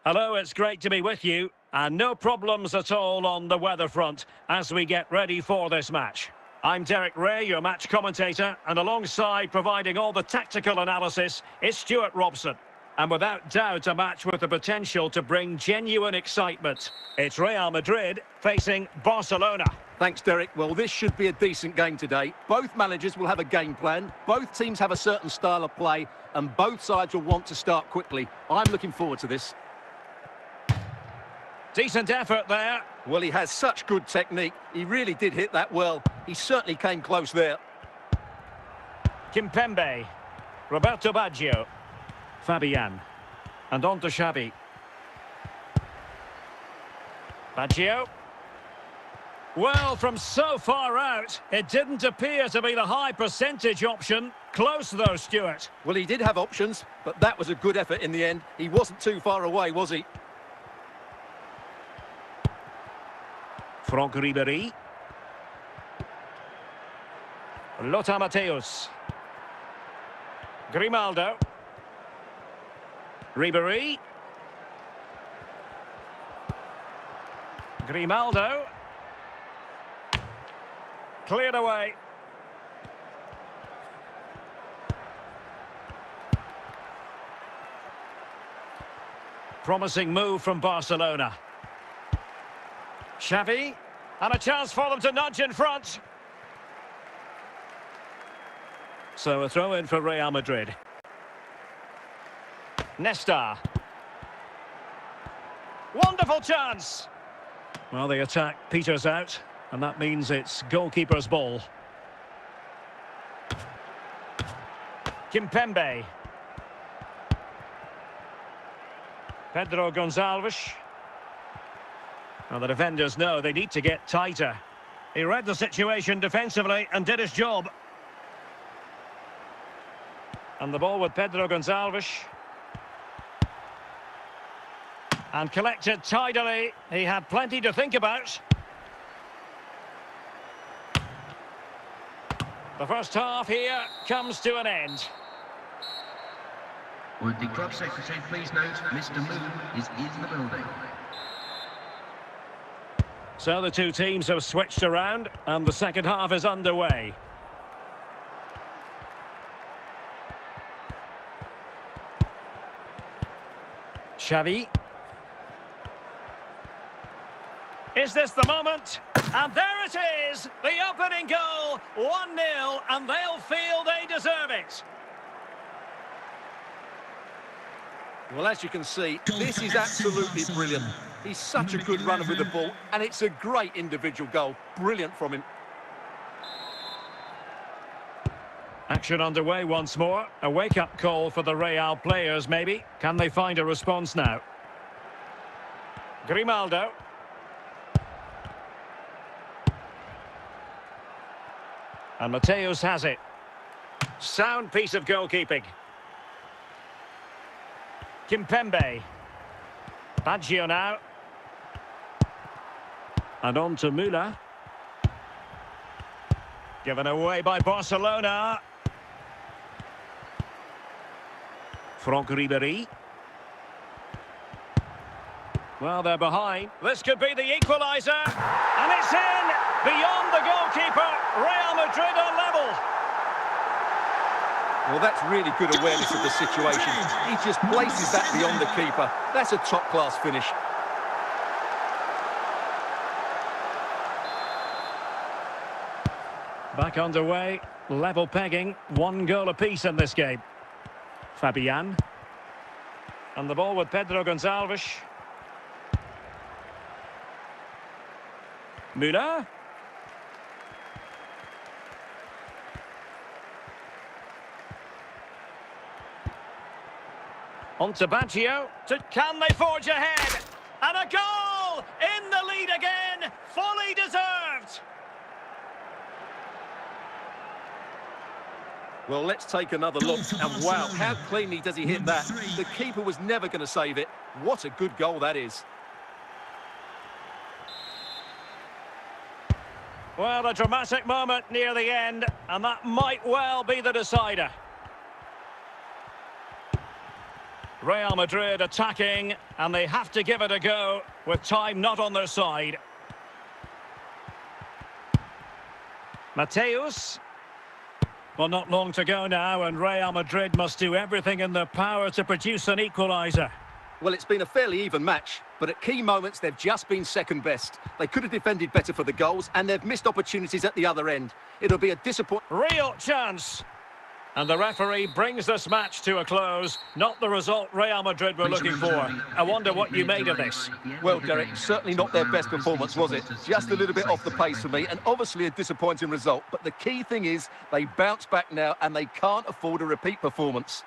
Hello, it's great to be with you. And no problems at all on the weather front as we get ready for this match. I'm Derek Ray, your match commentator, and alongside providing all the tactical analysis is Stuart Robson. And without doubt, a match with the potential to bring genuine excitement. It's Real Madrid facing Barcelona. Thanks, Derek. Well, this should be a decent game today. Both managers will have a game plan. Both teams have a certain style of play, and both sides will want to start quickly. I'm looking forward to this. Decent effort there. Well, he has such good technique. He really did hit that well. He certainly came close there. Kimpembe. Roberto Baggio. Fabian. And on to Xavi. Baggio. Well, from so far out, it didn't appear to be the high percentage option. Close though, Stuart. Well, he did have options, but that was a good effort in the end. He wasn't too far away, was he? Ribery. Lothar Matthäus. Grimaldo. Ribery. Grimaldo. Cleared away. Promising move from Barcelona. Xavi, and a chance for them to nudge in front. So a throw in for Real Madrid. Nesta. Wonderful chance. Well, the attack peters out, and that means it's goalkeeper's ball. Kimpembe. Pedro Gonçalves. Well, the defenders know they need to get tighter. He read the situation defensively and did his job. And the ball with Pedro Gonçalves. And collected tidily. He had plenty to think about. The first half here comes to an end. Would the club secretary please note Mr. Moon is in the building. So the two teams have switched around and the second half is underway. Xavi. Is this the moment? And there it is! The opening goal, 1-0, and they'll feel they deserve it. Well, as you can see, this is absolutely brilliant. He's such a good runner with the ball, and it's a great individual goal. Brilliant from him. Action underway once more. A wake-up call for the Real players, maybe. Can they find a response now? Grimaldo. And Matthäus has it. Sound piece of goalkeeping. Kimpembe. Baggio now. And on to Müller. Given away by Barcelona. Ribery. Well, they're behind. This could be the equaliser. And it's in! Beyond the goalkeeper. Real Madrid are level. Well, that's really good awareness of the situation. He just places that beyond the keeper. That's a top-class finish. Back underway. Level pegging. 1 goal apiece in this game. Fabian. And the ball with Pedro Gonçalves. Müller. On to Baggio. Can they forge ahead? And a goal! In the lead again! Fully deserved! Well, let's take another look. And wow, how cleanly does he hit that? The keeper was never going to save it. What a good goal that is. Well, a dramatic moment near the end, and that might well be the decider. Real Madrid attacking, And they have to give it a go with time not on their side. Mateus. Well, not long to go now, and Real Madrid must do everything in their power to produce an equaliser. Well, it's been a fairly even match, but at key moments they've just been second best. They could have defended better for the goals, and they've missed opportunities at the other end. It'll be a disappointment. Real chance. And the referee brings this match to a close. Not the result Real Madrid were looking for. I wonder what you made of this. Well, Derek, certainly not their best performance, was it? Just a little bit off the pace for me, and obviously a disappointing result. But the key thing is they bounce back now, and they can't afford a repeat performance.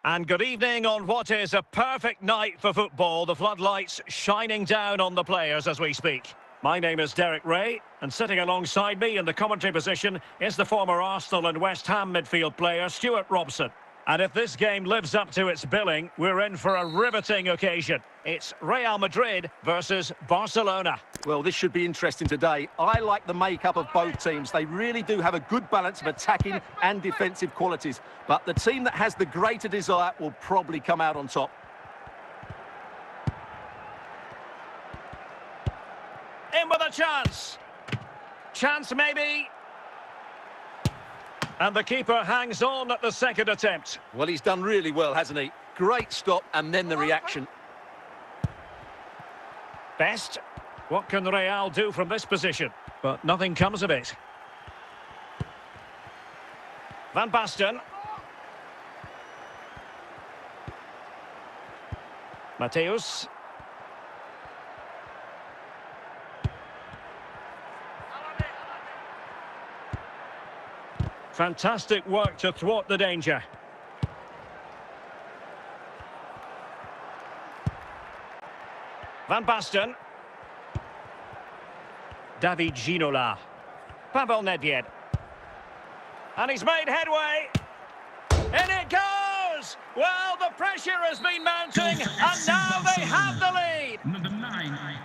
And good evening on what is a perfect night for football. The floodlights shining down on the players as we speak. My name is Derek Ray, and sitting alongside me in the commentary position is the former Arsenal and West Ham midfield player, Stuart Robson. And if this game lives up to its billing, we're in for a riveting occasion. It's Real Madrid versus Barcelona. Well, this should be interesting today. I like the makeup of both teams. They really do have a good balance of attacking and defensive qualities. But the team that has the greater desire will probably come out on top. In with a chance. Chance maybe. And the keeper hangs on at the second attempt. Well, he's done really well, hasn't he? Great stop, and then the reaction. Best. What can Real do from this position? But nothing comes of it. Van Basten. Mateus. Fantastic work to thwart the danger. Van Basten. David Ginola. Pavel Nedved. And he's made headway. In it goes! Well, the pressure has been mounting, and now they have the lead. Number 9.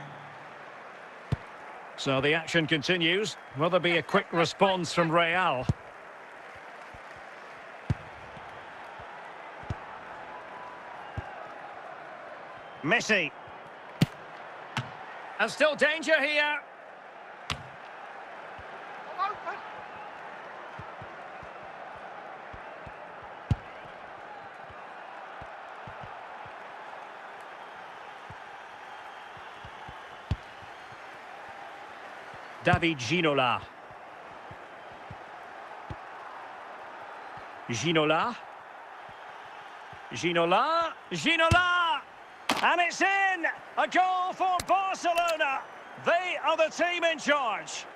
So the action continues. Will there be a quick response from Real? Messi. And still danger here. David Ginola. Ginola. Ginola. Ginola! And it's in! A goal for Barcelona! They are the team in charge.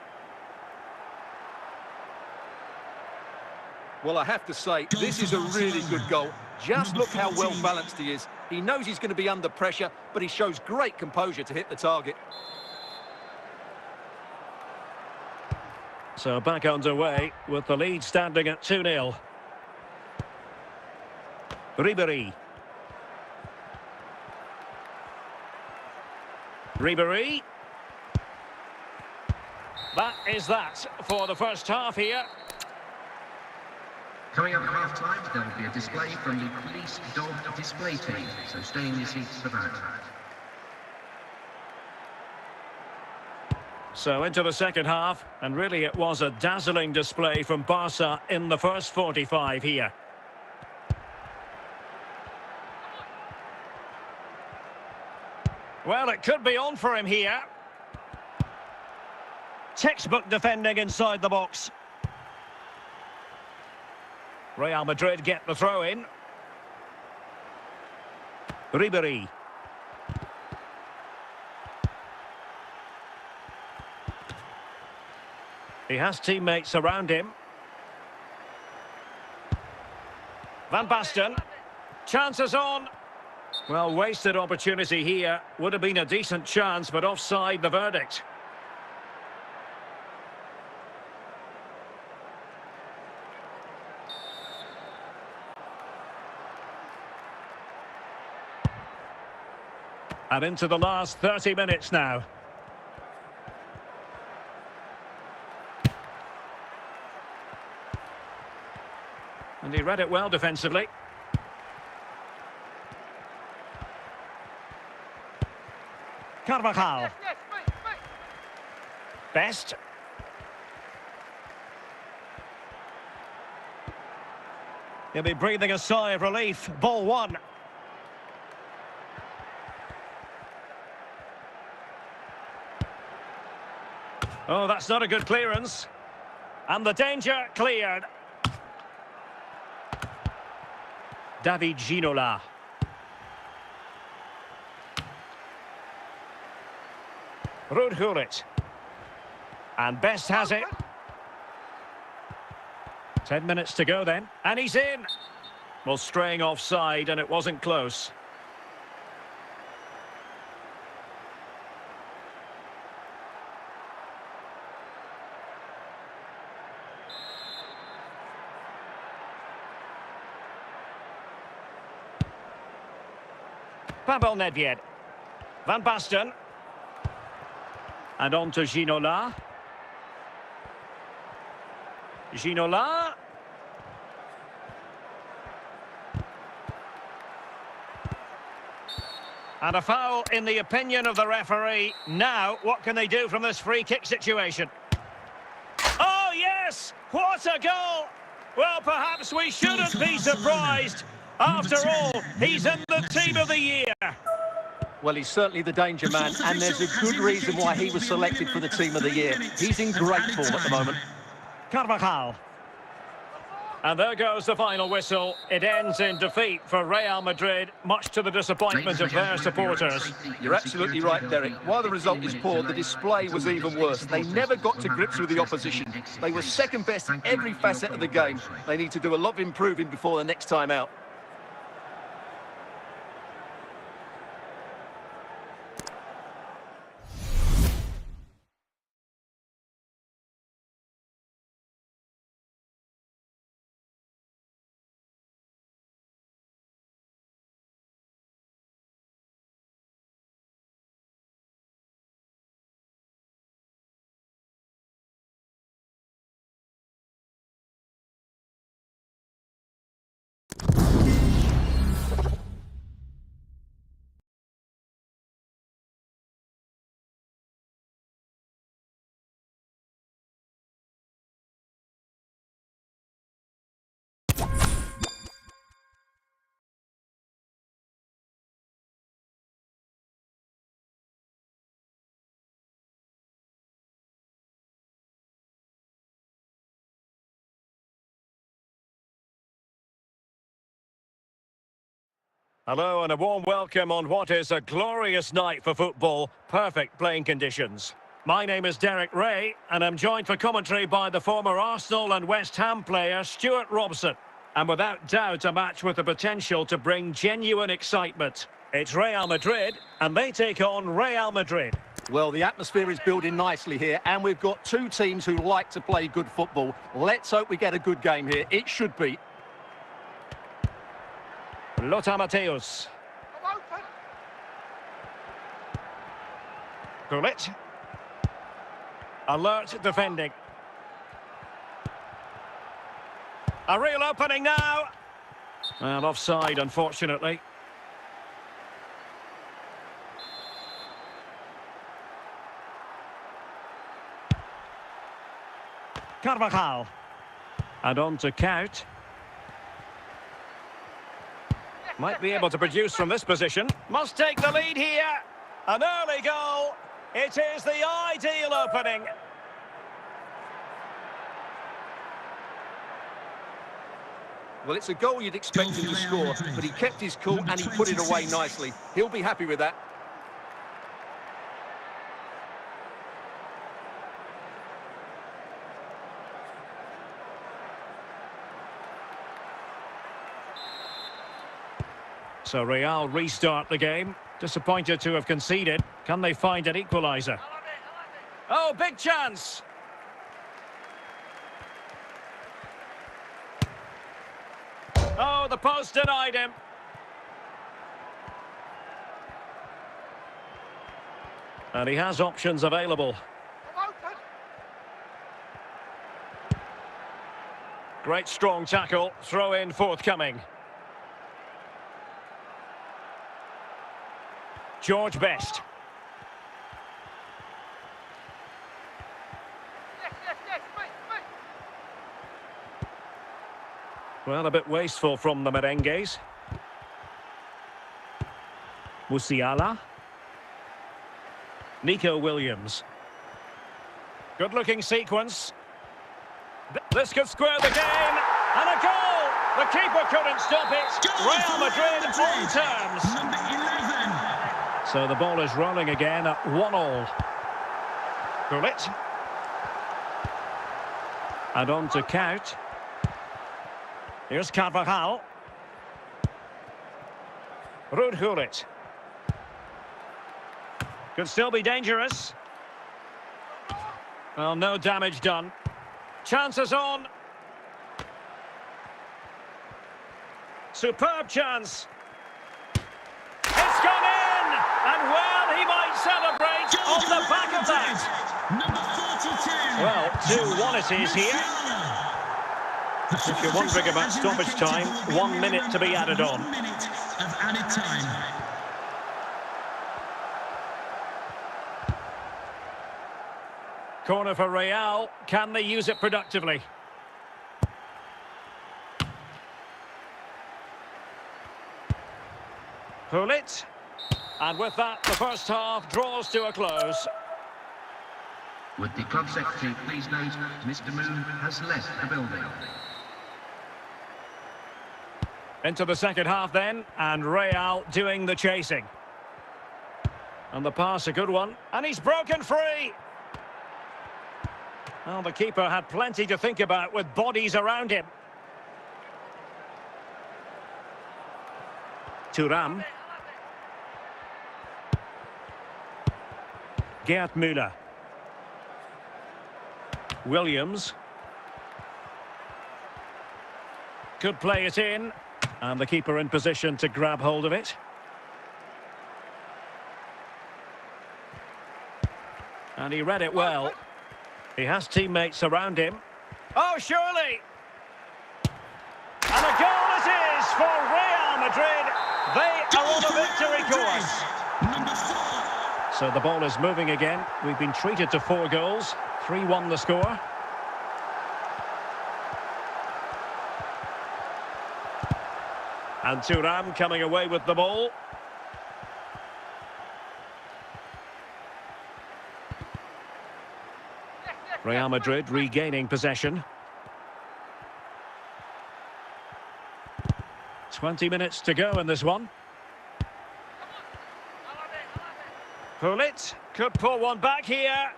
Well, I have to say, this is a really good goal. Just look how well balanced he is. He knows he's going to be under pressure, but he shows great composure to hit the target. So back underway with the lead standing at 2-0. Ribery. Ribery. That is that for the first half here. Coming up at half-time, there will be a display from the police dog display team, so stay in your seats for that. So into the second half, and really it was a dazzling display from Barca in the first 45 here. Well, it could be on for him here. Textbook defending inside the box. Real Madrid get the throw in. Ribery. He has teammates around him. Van Basten. Chances on. Well, wasted opportunity here. Would have been a decent chance, but offside the verdict. And into the last 30 minutes now. And he read it well defensively. Carvajal. Best. He'll be breathing a sigh of relief. Ball one. Oh, that's not a good clearance. And the danger cleared. David Ginola. Gullit. And Best has it. 10 minutes to go then. And he's in. Well, straying offside, and it wasn't close. Pavel Nedved. Van Basten. And on to Ginola. Ginola. And a foul in the opinion of the referee. Now, what can they do from this free kick situation? Oh, yes! What a goal! Well, perhaps we shouldn't be surprised. After all, he's in the team of the year. Well, he's certainly the danger man, and there's a good reason why he was selected for the team of the year. He's in great form at the moment. Carvajal. And there goes the final whistle. It ends in defeat for Real Madrid, much to the disappointment of their supporters. You're absolutely right, Derek. While the result is poor, the display was even worse. They never got to grips with the opposition. They were second best in every facet of the game. They need to do a lot of improving before the next time out. Hello and a warm welcome on what is a glorious night for football. Perfect playing conditions. My name is Derek Ray and I'm joined for commentary by the former Arsenal and West Ham player Stuart Robson. And without doubt a match with the potential to bring genuine excitement. It's Real Madrid and they take on Real Madrid. Well, the atmosphere is building nicely here, and we've got two teams who like to play good football. Let's hope we get a good game here. It should be. Lothar Matthäus. Gullit. Alert defending. A real opening now. And offside, unfortunately. Carvajal. And on to Count. Might be able to produce from this position. Must take the lead here. An early goal. It is the ideal opening. Well, it's a goal you'd expect him to score, but he kept his cool and he put it away nicely. He'll be happy with that. So Real restart the game. Disappointed to have conceded. Can they find an equaliser? Oh, big chance! Oh, the post denied him. And he has options available. Great strong tackle. Throw in forthcoming. George Best. Well, a bit wasteful from the merengues. Musiala. Nico Williams. Good-looking sequence. This could square the game. And a goal! The keeper couldn't stop it. Real Madrid on terms. Number 11. So the ball is rolling again at 1-1. Gullit. And on to Count. Here's Carvajal. Ruud Gullit. Could still be dangerous. Well, no damage done. Chances on. Superb chance. It's gone in! And well, he might celebrate on the back of that. Number 42. Well, 2-1 it is here. If you're wondering about stoppage time, 1 minute to be added on. 1 minute of added time. Corner for Real. Can they use it productively? Gullit. And with that, the first half draws to a close. Would the club secretary please note Mr. Moon has left the building. Into the second half then, and Real doing the chasing. And the pass, a good one. And he's broken free. Well, the keeper had plenty to think about with bodies around him. Thuram. Gerd Müller. Williams. Could play it in. And the keeper in position to grab hold of it. And he read it well. He has teammates around him. Oh, surely! And a goal it is for Real Madrid. They are on a victory course. Number 4. So the ball is moving again. We've been treated to 4 goals. 3-1 the score. And Thuram coming away with the ball. Real Madrid regaining possession. 20 minutes to go in this one. Gullit could pull one back here.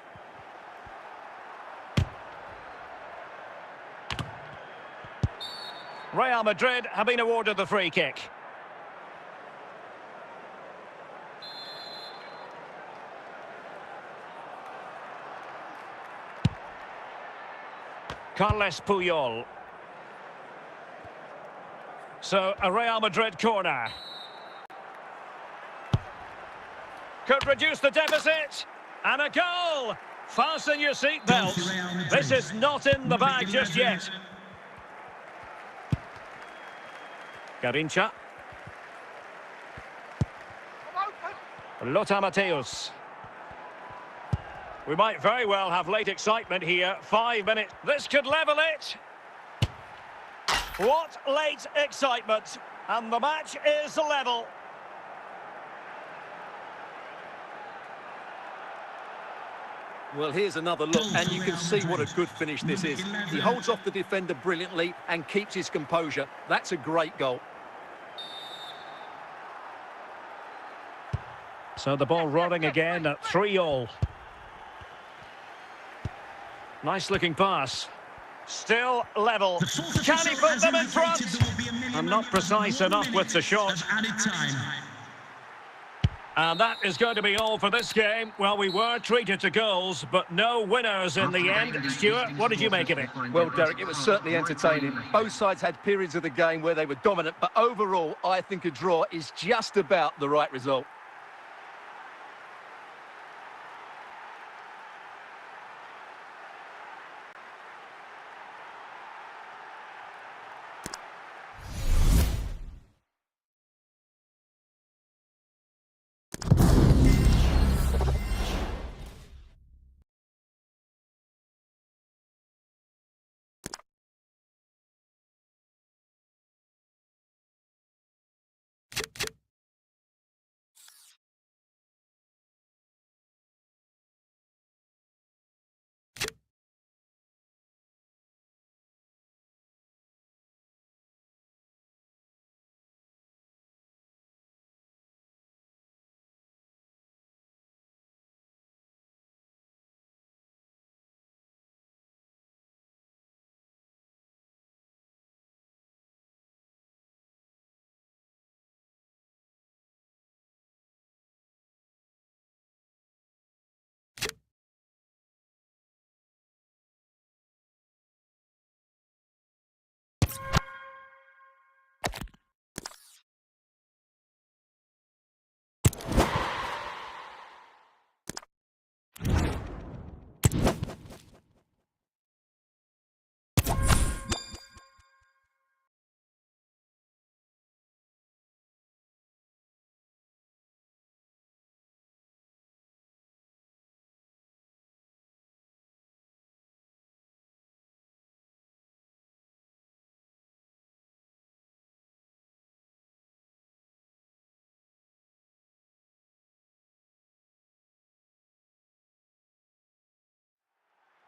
Real Madrid have been awarded the free kick. Carles Puyol. So, a Real Madrid corner. Could reduce the deficit. And a goal! Fasten your seatbelts. This is not in the bag just yet. Garincha. Lothar Matthäus. We might very well have late excitement here. 5 minutes. This could level it. What late excitement. And the match is level. Well, here's another look, and you can see what a good finish this is. He holds off the defender brilliantly and keeps his composure. That's a great goal. So the ball rolling again at 3-3. Nice looking pass. Still level. Can he put them in front? And not precise enough with the shot. And that is going to be all for this game. Well, we were treated to goals, but no winners in the end. Stuart, what did you make of it? Well, Derek, it was certainly entertaining. Both sides had periods of the game where they were dominant, but overall, I think a draw is just about the right result.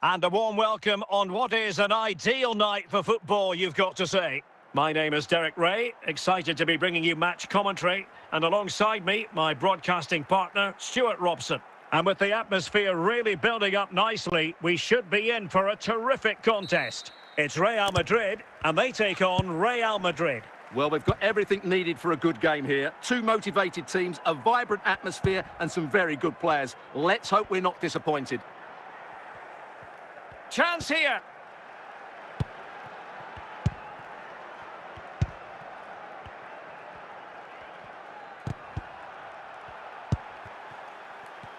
And a warm welcome on what is an ideal night for football, you've got to say. My name is Derek Ray, excited to be bringing you match commentary. And alongside me, my broadcasting partner, Stuart Robson. And with the atmosphere really building up nicely, we should be in for a terrific contest. It's Real Madrid, and they take on Real Madrid. Well, we've got everything needed for a good game here. Two motivated teams, a vibrant atmosphere, and some very good players. Let's hope we're not disappointed. Chance here.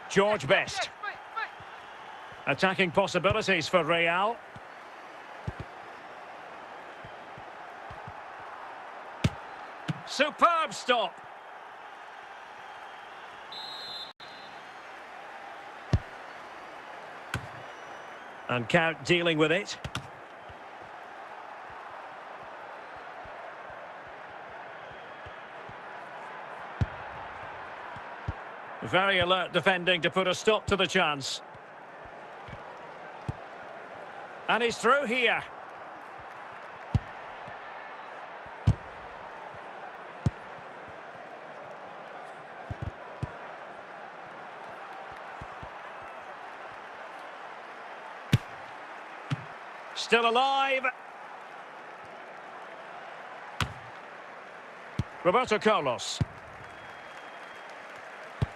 George Best. Attacking possibilities for Real. Superb stop. And Count dealing with it. Very alert defending to put a stop to the chance. And he's through here. Still alive. Roberto Carlos.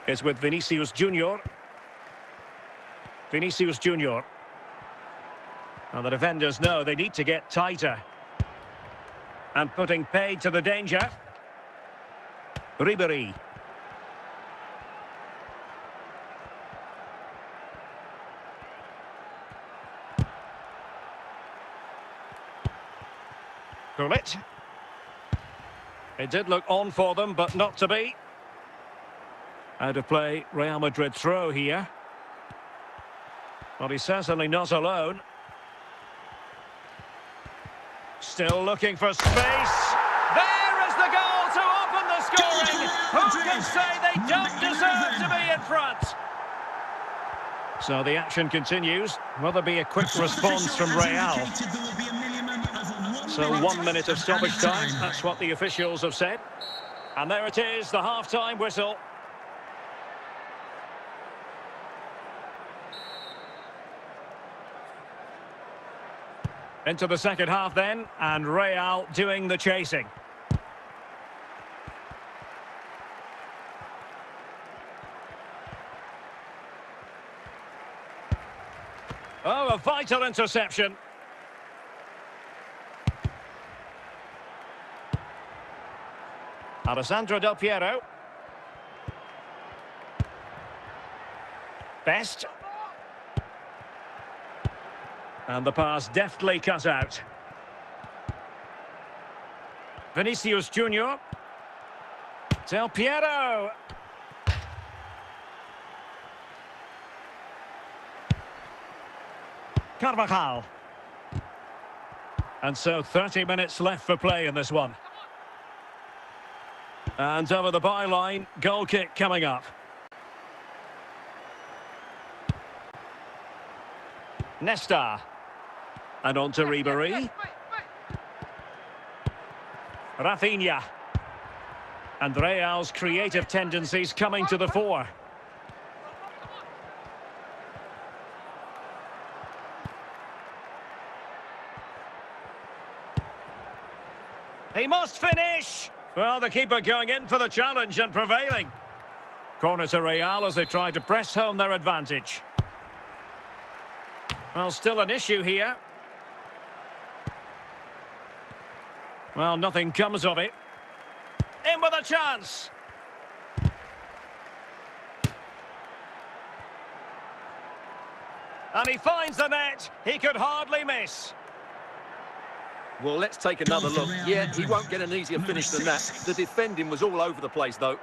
It's with Vinicius Junior. Vinicius Junior. And the defenders know they need to get tighter. And putting paid to the danger. Ribery. Gullit. It did look on for them, but not to be. Out of play, Real Madrid throw here. Well, he's certainly not alone. Still looking for space. There is the goal to open the scoring. Who can say they don't deserve to be in front? So the action continues. Will there be a quick response from Real? So 1 minute of stoppage time. That's what the officials have said. And there it is, the half-time whistle. Into the second half then, and Real doing the chasing. Oh, a vital interception. Alessandro Del Piero. Best. And the pass deftly cut out. Vinicius Junior. Del Piero. Carvajal. And so 30 minutes left for play in this one. And over the byline, goal kick coming up. Nesta. And on to Ribery. Rafinha. And Real's creative tendencies coming to the fore. He must finish! Well, the keeper going in for the challenge and prevailing. Corner to Real as they try to press home their advantage. Well, still an issue here. Well, nothing comes of it. In with a chance. And he finds the net. He could hardly miss. Well, let's take another look. Yeah, he won't get an easier finish than that. The defending was all over the place, though.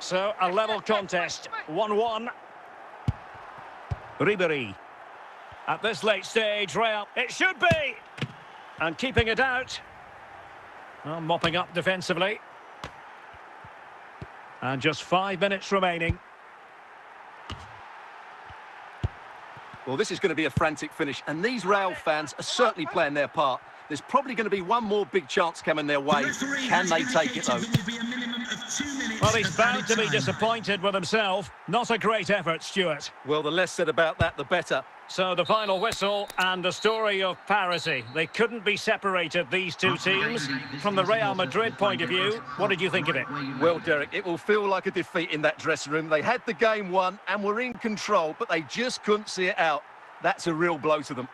So, a level contest, 1-1. Ribery. At this late stage, Real, it should be! And keeping it out. Well, mopping up defensively. And just 5 minutes remaining. Well, this is going to be a frantic finish, and these Real fans are certainly playing their part. There's probably going to be one more big chance coming their way. Can they take it, though? Well, he's bound to be disappointed with himself. Not a great effort, Stuart. Well, the less said about that, the better. So the final whistle and a story of parity. They couldn't be separated, these two teams. From the Real Madrid point of view, what did you think of it? Well, Derek, it will feel like a defeat in that dressing room. They had the game won and were in control, but they just couldn't see it out. That's a real blow to them.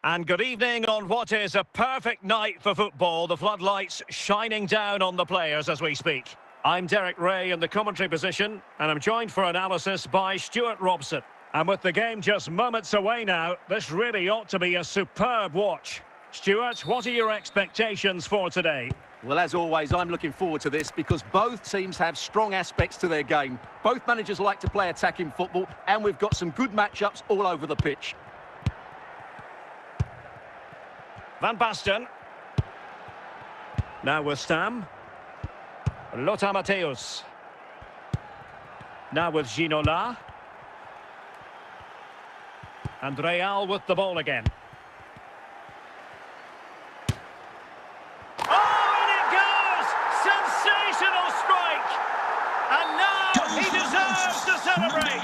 And good evening on what is a perfect night for football. The floodlights shining down on the players as we speak. I'm Derek Ray in the commentary position, and I'm joined for analysis by Stuart Robson. And with the game just moments away now, this really ought to be a superb watch. Stuart, what are your expectations for today? Well, as always, I'm looking forward to this because both teams have strong aspects to their game. Both managers like to play attacking football, and we've got some good matchups all over the pitch. Van Basten. Now with Stam. Lothar Matthäus. Now with Ginola. And Real with the ball again. Oh, and it goes! Sensational strike! And now he deserves to celebrate!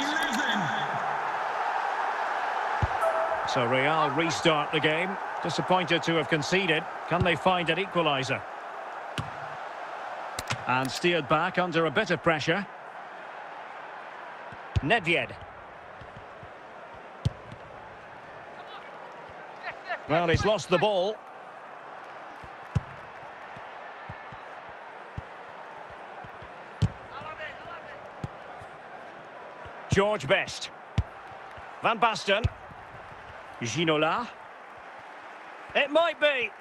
So Real restart the game. Disappointed to have conceded. Can they find an equaliser? And steered back under a bit of pressure. Nedved. Well, he's lost the ball. George Best. Van Basten. Ginola. It might be.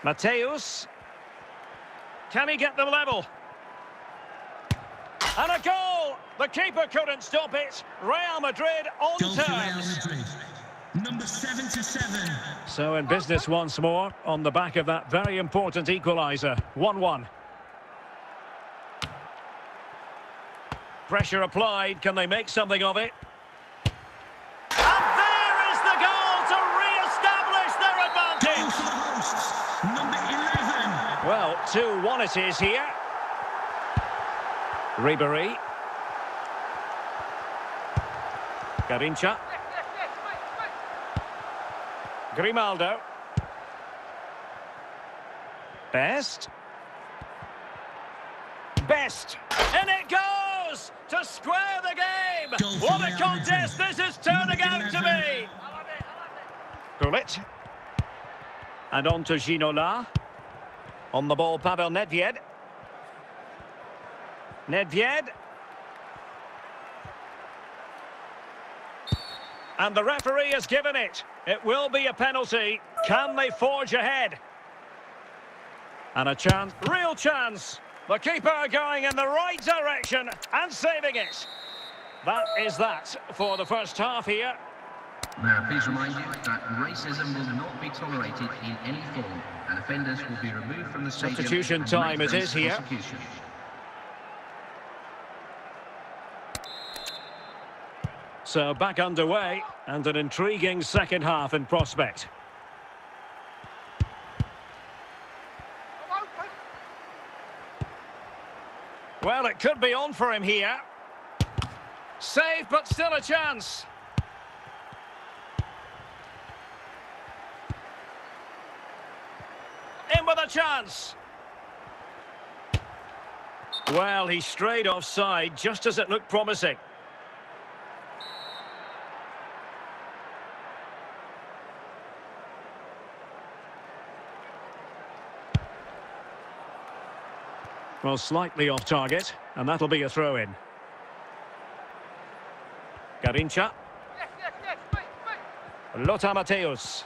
Matthäus. Can he get them level? And a goal! The keeper couldn't stop it. Real Madrid on Goal for Real terms. Madrid. Number 77. So in business once more on the back of that very important equaliser. 1-1. Pressure applied. Can they make something of it? And there is the goal to re-establish their Goal advantage. for the hosts. Number 11. Well, 2-1 it is here. Ribery. Garincha. Grimaldo. Best. And it goes to square the game. Goal for What a Real contest Madrid. this is turning Number out to 11. be. Gullit. And on to Ginola. On the ball, Pavel Nedved. And the referee has given it. It will be a penalty. Can they forge ahead? And a chance, real chance. The keeper going in the right direction and saving it. That is that for the first half here. Now, please remind you that racism will not be tolerated in any form, and offenders will be removed from the stadium. Substitution and time may it face is here. prosecution. So back underway and an intriguing second half in prospect. Well, it could be on for him here. Save, but still a chance. In with a chance. Well, he strayed offside just as it looked promising. Well, slightly off target, and that'll be a throw-in. Garincha. Lothar Matthäus.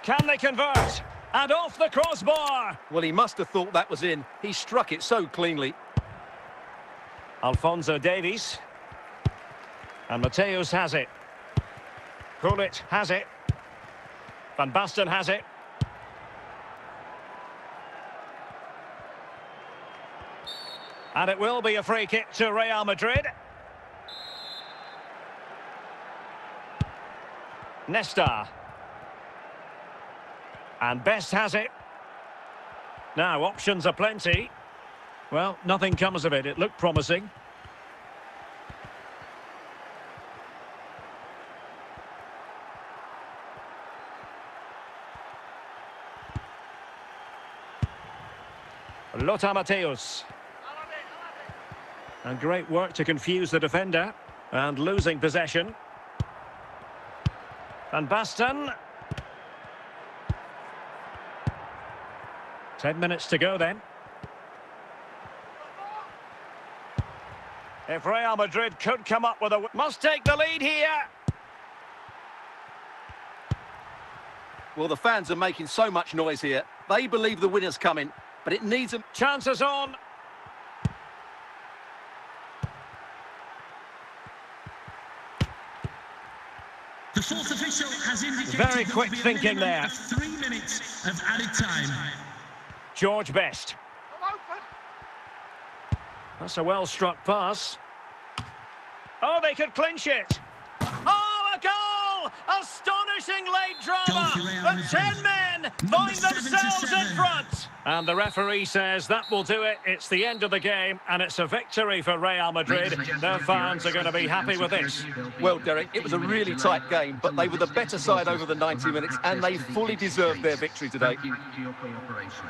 Can they convert? And off the crossbar. Well, he must have thought that was in. He struck it so cleanly. Alphonso Davies. And Matthäus has it. Gullit has it. Van Basten has it. And it will be a free kick to Real Madrid. Nesta. And Best has it. Now, options are plenty. Well, nothing comes of it. It looked promising. Lothar Matthäus. And great work to confuse the defender. And losing possession. Van Basten. 10 minutes to go then. If Real Madrid could come up with a... Must take the lead here. Well, the fans are making so much noise here. They believe the winner's coming, but it needs them. Chances on. The fourth official has indicated Very there quick will be a thinking minimum there. of 3 minutes of added time. George Best. That's a well-struck pass. Oh, they could clinch it. Oh, a goal! Astonishing late drama. Goal for Real The Madrid. 10 men Number find themselves in 77. front. And the referee says that will do it. It's the end of the game, and it's a victory for Real Madrid. Their fans are going to be happy with this. Well, Derek, it was a really tight game, but they were the better side over the 90 minutes, and they fully deserved their victory today. Thank you for your cooperation.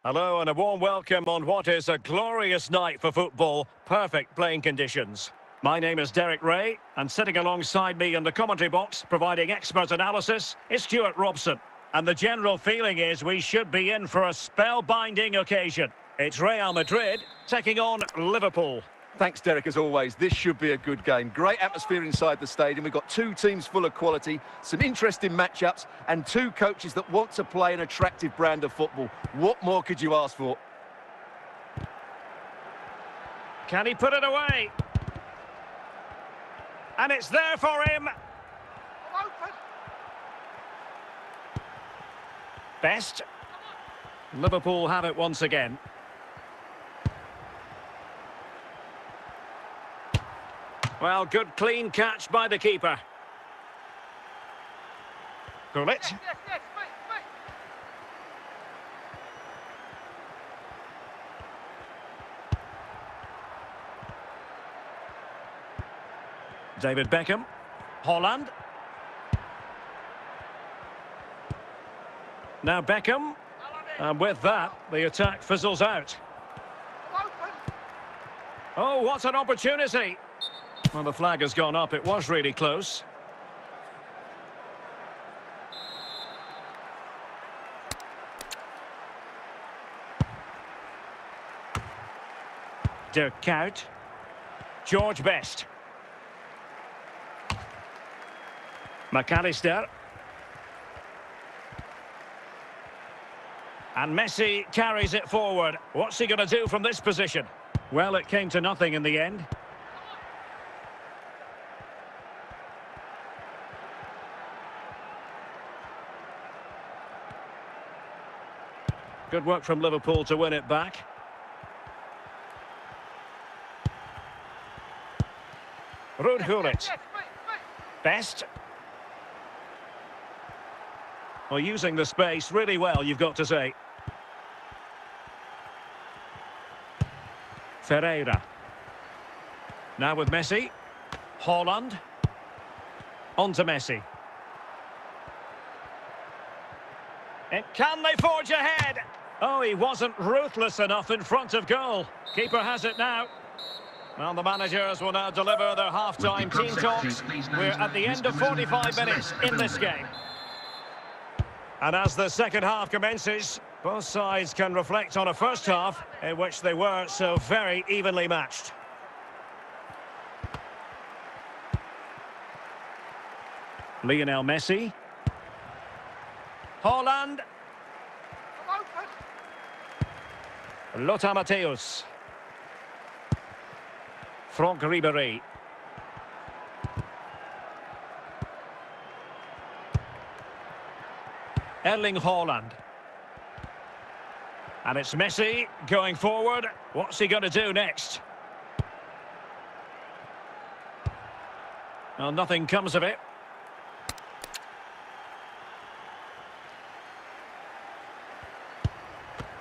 Hello and a warm welcome on what is a glorious night for football. Perfect playing conditions. My name is Derek Ray, and sitting alongside me in the commentary box, providing expert analysis, is Stuart Robson. And the general feeling is we should be in for a spellbinding occasion. It's Real Madrid taking on Liverpool. Thanks, Derek, as always. This should be a good game. Great atmosphere inside the stadium. We've got two teams full of quality, some interesting matchups, and two coaches that want to play an attractive brand of football. What more could you ask for? Can he put it away? And it's there for him. Best. Liverpool have it once again. Well, good clean catch by the keeper. Gullit. David Beckham. Holland. Now Beckham. And with that, the attack fizzles out. Oh, what an opportunity. Well, the flag has gone up. It was really close. Dirk Kuyt. George Best. McAllister. And Messi carries it forward. What's he going to do from this position? Well, it came to nothing in the end. Good work from Liverpool to win it back. Gullit. Best. Well, using the space really well, you've got to say. Ferreira. Now with Messi. Holland. On to Messi. And can they forge ahead? Oh, he wasn't ruthless enough in front of goal. Keeper has it now. Well, the managers will now deliver their half-time team talks. We're at the end of 45 minutes in this game. And as the second half commences, both sides can reflect on a first half in which they were so very evenly matched. Lionel Messi. Holland. Lothar Matthäus. Franck Ribery. Erling Haaland. And it's Messi going forward. What's he going to do next? Well, nothing comes of it.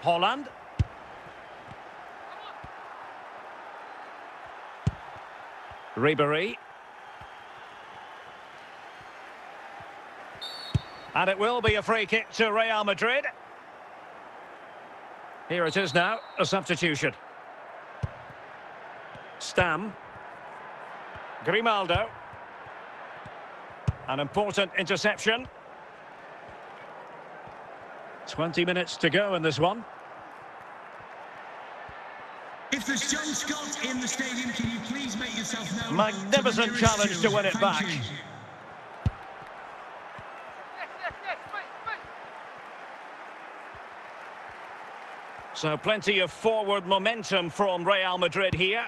Holland. Ribery. And it will be a free kick to Real Madrid. Here it is now, a substitution. Stam. Grimaldo. An important interception. 20 minutes to go in this one. If there's John Scott in the stadium, can you please make yourself known? Magnificent challenge to win it back. Thank you. So plenty of forward momentum from Real Madrid here.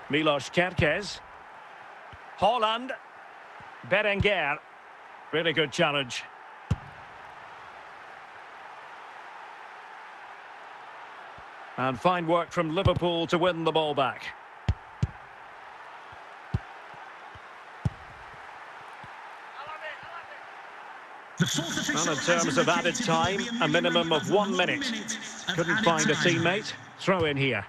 Milos Kerkez. Holland. Berenguer. Really good challenge. And fine work from Liverpool to win the ball back. The fourth official Well, in has terms of added indicated time, there will be a minimum of 1 1 minute. of Couldn't added find a time. teammate. Throw in here.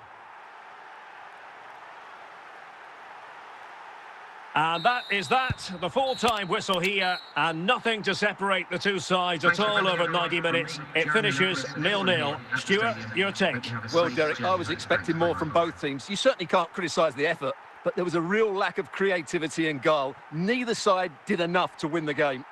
And that is that. The full-time whistle here. And nothing to separate the two sides at all over 90 minutes. It finishes 0-0. Stuart, your take. Well, Derek, I was expecting more from both teams. You certainly can't criticise the effort, but there was a real lack of creativity and guile. Neither side did enough to win the game.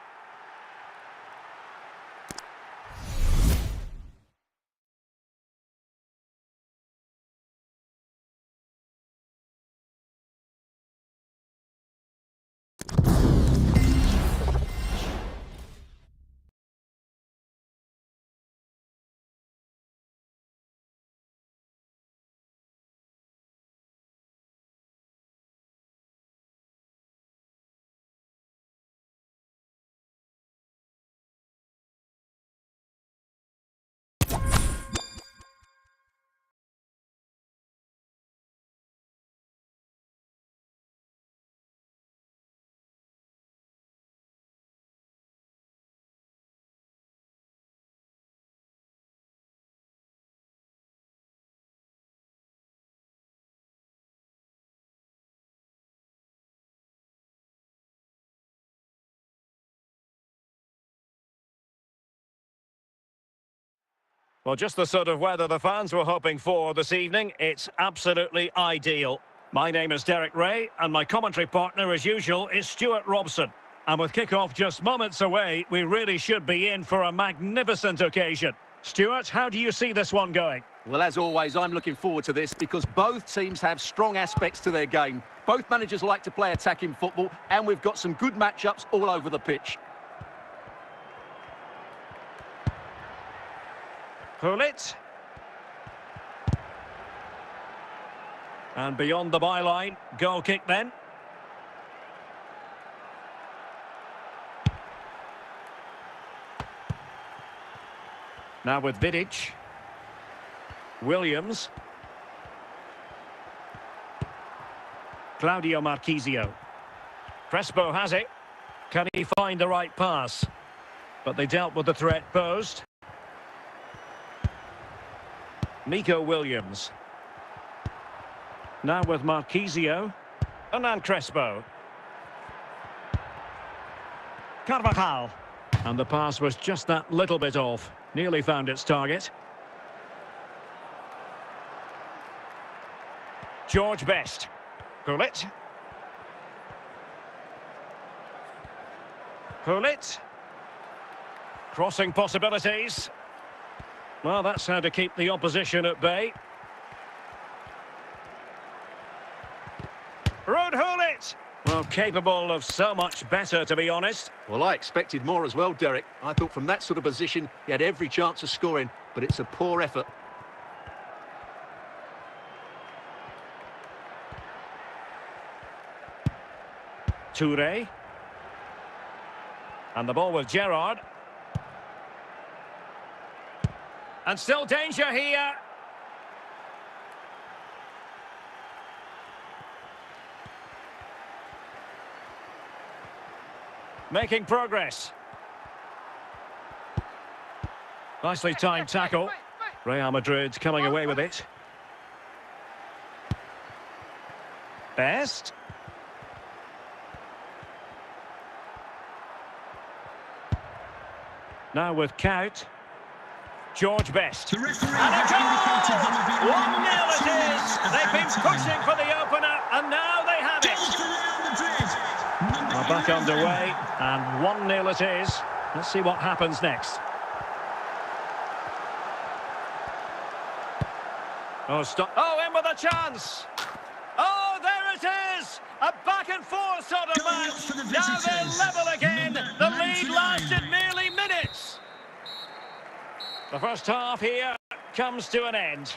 Well, just the sort of weather the fans were hoping for this evening. It's absolutely ideal. My name is Derek Ray, and my commentary partner, as usual, is Stuart Robson. And with kick-off just moments away, we really should be in for a magnificent occasion. Stuart, how do you see this one going? Well, as always, I'm looking forward to this because both teams have strong aspects to their game. Both managers like to play attacking football, and we've got some good matchups all over the pitch. Gullit. And beyond the byline, goal kick then. Now with Vidic. Williams. Claudio Marchisio. Crespo has it. Can he find the right pass? But they dealt with the threat posed. Nico Williams. Now with Marchisio. Hernan Crespo. Carvajal. And the pass was just that little bit off. Nearly found its target. George Best. Gullit. Gullit. Crossing possibilities. Well, that's how to keep the opposition at bay. Ruud Gullit. Well, capable of so much better, to be honest. Well, I expected more as well, Derek. I thought from that sort of position, he had every chance of scoring, but it's a poor effort. Toure. And the ball with Gerrard. And still danger here. Making progress. Nicely timed tackle. Real Madrid coming away with it. Best. Now with Kaut. George Best. The referee And a has indicated there will be a 1-0 it is. They've been pushing for the opener, and now they have it. goal for Real Madrid. We're back underway, and 1-0 it is. Let's see what happens next. Oh, stop. Oh, in with a chance. Oh, there it is. A back and forth sort of Goal match. for the Now they're visitors. level again. Number The lead 99. lasted merely minutes. The first half here comes to an end.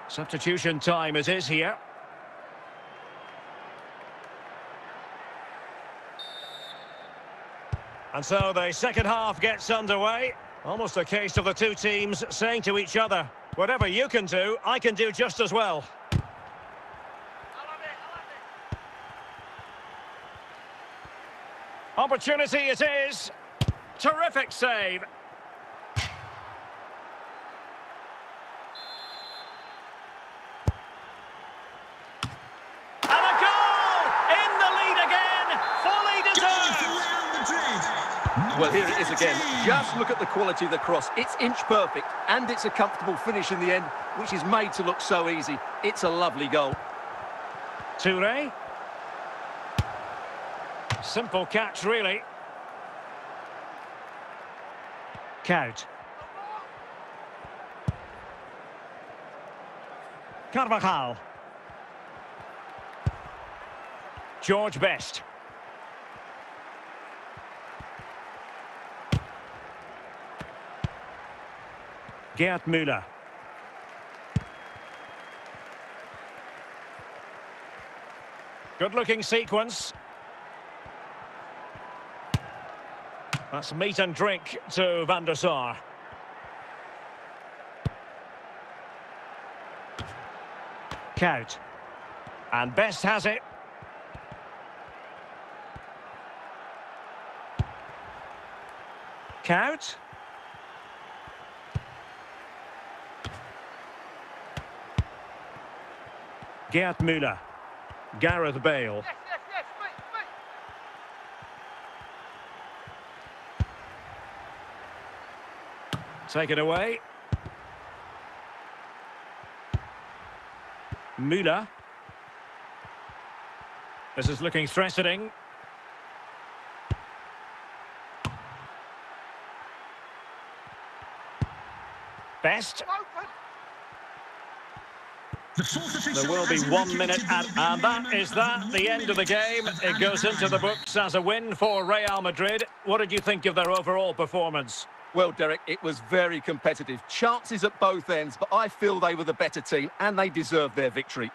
Substitution time it is here. And so the second half gets underway. Almost a case of the two teams saying to each other, whatever you can do, I can do just as well. Opportunity it is. Terrific save. And a goal! In the lead again. Fully Goal deserved. for Real Madrid. Well, here it is again. Just look at the quality of the cross. It's inch perfect, and it's a comfortable finish in the end, which is made to look so easy. It's a lovely goal. Toure. Simple catch, really. Kaut. Carvajal. George Best. Gerd Müller. Good-looking sequence. That's meat and drink to Van der Sar. Kaut. And Best has it. Kaut. Gerd Müller. Gareth Bale. Taken away. Müller. This is looking threatening. Best. There will be 1 minute, and that is that, the end of the game. It goes into the books as a win for Real Madrid. What did you think of their overall performance? Well, Derek, it was very competitive. Chances at both ends, but I feel they were the better team, and they deserved their victory.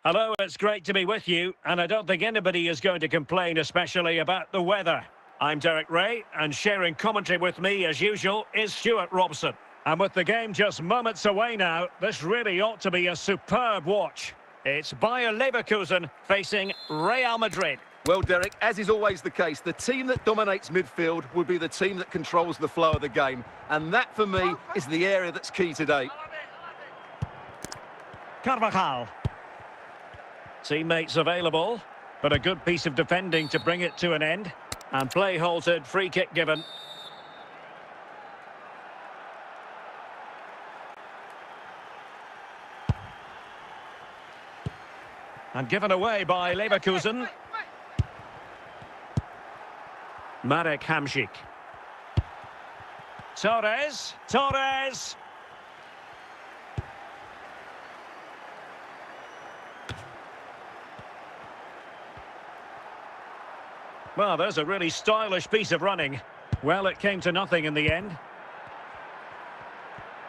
Hello, it's great to be with you, and I don't think anybody is going to complain, especially about the weather. I'm Derek Ray, and sharing commentary with me, as usual, is Stuart Robson. And with the game just moments away now, this really ought to be a superb watch. It's Bayer Leverkusen facing Real Madrid. Well, Derek, as is always the case, the team that dominates midfield will be the team that controls the flow of the game. And that, for me, is the area that's key today. Carvajal. Teammates available, but a good piece of defending to bring it to an end. And play halted, free kick given. And given away by Leverkusen. Marek Hamšík. Torres. Well, there's a really stylish piece of running. Well, it came to nothing in the end.